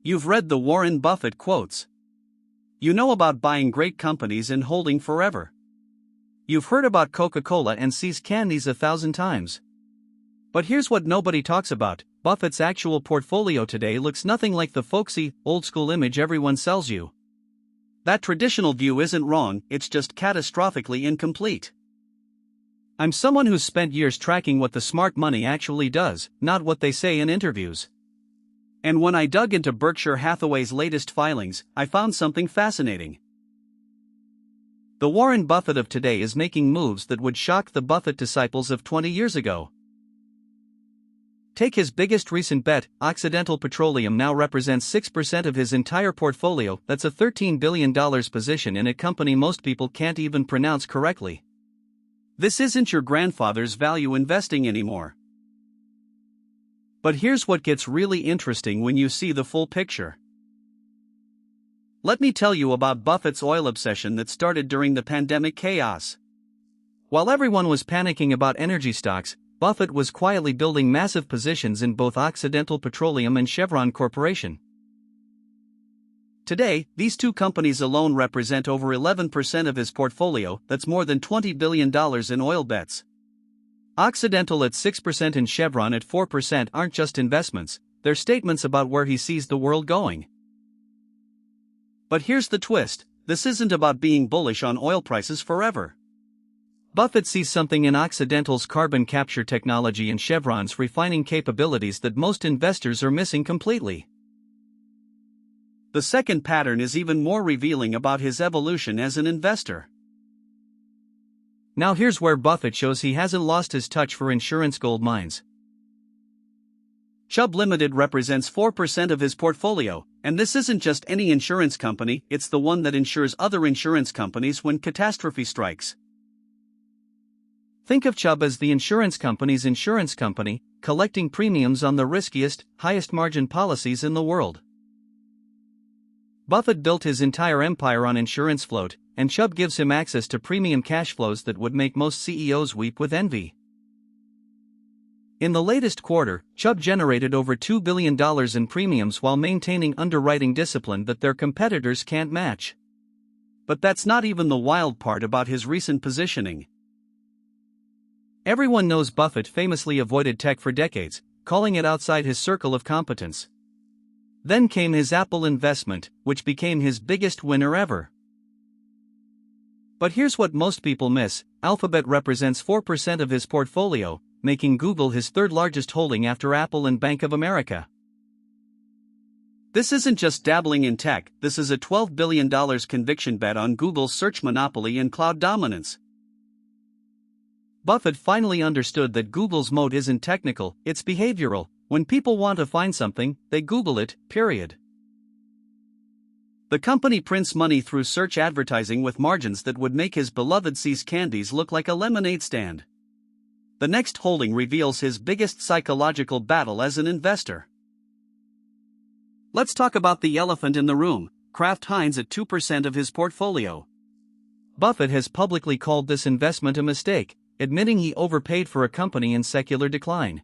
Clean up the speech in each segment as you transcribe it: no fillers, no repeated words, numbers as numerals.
You've read the Warren Buffett quotes. You know about buying great companies and holding forever. You've heard about Coca-Cola and See's candies 1,000 times. But here's what nobody talks about: Buffett's actual portfolio today looks nothing like the folksy, old-school image everyone sells you. That traditional view isn't wrong, it's just catastrophically incomplete. I'm someone who's spent years tracking what the smart money actually does, not what they say in interviews. And when I dug into Berkshire Hathaway's latest filings, I found something fascinating. The Warren Buffett of today is making moves that would shock the Buffett disciples of 20 years ago. Take his biggest recent bet. Occidental Petroleum now represents 6% of his entire portfolio. That's a $13 billion position in a company most people can't even pronounce correctly. This isn't your grandfather's value investing anymore. But here's what gets really interesting when you see the full picture. Let me tell you about Buffett's oil obsession that started during the pandemic chaos. While everyone was panicking about energy stocks, Buffett was quietly building massive positions in both Occidental Petroleum and Chevron Corporation. Today, these two companies alone represent over 11% of his portfolio. That's more than $20 billion in oil bets. Occidental at 6% and Chevron at 4% aren't just investments, they're statements about where he sees the world going. But here's the twist: this isn't about being bullish on oil prices forever. Buffett sees something in Occidental's carbon capture technology and Chevron's refining capabilities that most investors are missing completely. The second pattern is even more revealing about his evolution as an investor. Now here's where Buffett shows he hasn't lost his touch for insurance gold mines. Chubb Limited represents 4% of his portfolio, and this isn't just any insurance company, it's the one that insures other insurance companies when catastrophe strikes. Think of Chubb as the insurance company's insurance company, collecting premiums on the riskiest, highest margin policies in the world. Buffett built his entire empire on insurance float, and Chubb gives him access to premium cash flows that would make most CEOs weep with envy. In the latest quarter, Chubb generated over $2 billion in premiums while maintaining underwriting discipline that their competitors can't match. But that's not even the wild part about his recent positioning. Everyone knows Buffett famously avoided tech for decades, calling it outside his circle of competence. Then came his Apple investment, which became his biggest winner ever. But here's what most people miss: Alphabet represents 4% of his portfolio, making Google his third largest holding after Apple and Bank of America. This isn't just dabbling in tech, this is a $12 billion conviction bet on Google's search monopoly and cloud dominance. Buffett finally understood that Google's moat isn't technical, it's behavioral. When people want to find something, they Google it, period. The company prints money through search advertising with margins that would make his beloved See's candies look like a lemonade stand. The next holding reveals his biggest psychological battle as an investor. Let's talk about the elephant in the room: Kraft Heinz at 2% of his portfolio. Buffett has publicly called this investment a mistake, admitting he overpaid for a company in secular decline.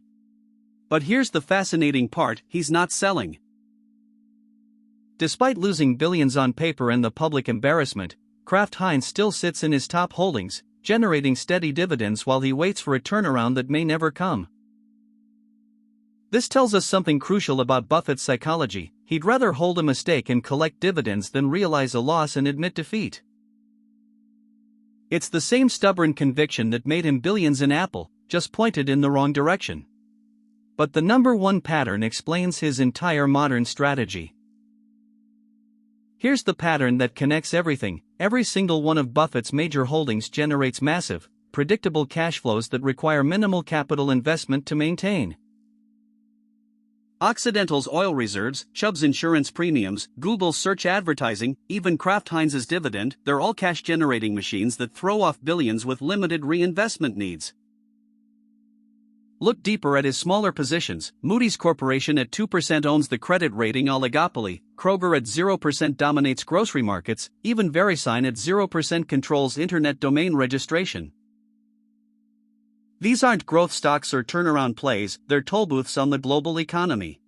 But here's the fascinating part: he's not selling. Despite losing billions on paper and the public embarrassment, Kraft Heinz still sits in his top holdings, generating steady dividends while he waits for a turnaround that may never come. This tells us something crucial about Buffett's psychology: he'd rather hold a mistake and collect dividends than realize a loss and admit defeat. It's the same stubborn conviction that made him billions in Apple, just pointed in the wrong direction. But the number one pattern explains his entire modern strategy. Here's the pattern that connects everything: every single one of Buffett's major holdings generates massive, predictable cash flows that require minimal capital investment to maintain. Occidental's oil reserves, Chubb's insurance premiums, Google's search advertising, even Kraft Heinz's dividend, they're all cash-generating machines that throw off billions with limited reinvestment needs. Look deeper at his smaller positions. Moody's Corporation at 2% owns the credit rating oligopoly, Kroger at 0% dominates grocery markets, even VeriSign at 0% controls internet domain registration. These aren't growth stocks or turnaround plays, they're tollbooths on the global economy.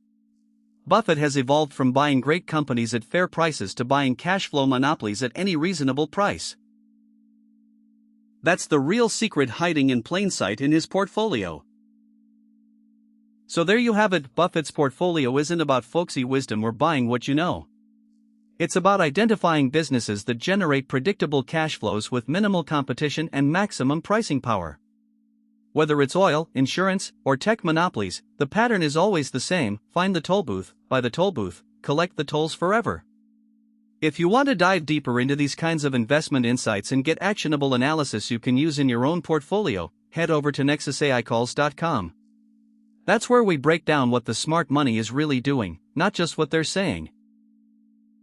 Buffett has evolved from buying great companies at fair prices to buying cash flow monopolies at any reasonable price. That's the real secret hiding in plain sight in his portfolio. So there you have it. Buffett's portfolio isn't about folksy wisdom or buying what you know. It's about identifying businesses that generate predictable cash flows with minimal competition and maximum pricing power. Whether it's oil, insurance, or tech monopolies, the pattern is always the same: find the toll booth, buy the toll booth, collect the tolls forever. If you want to dive deeper into these kinds of investment insights and get actionable analysis you can use in your own portfolio, head over to nexusaicalls.com. That's where we break down what the smart money is really doing, not just what they're saying.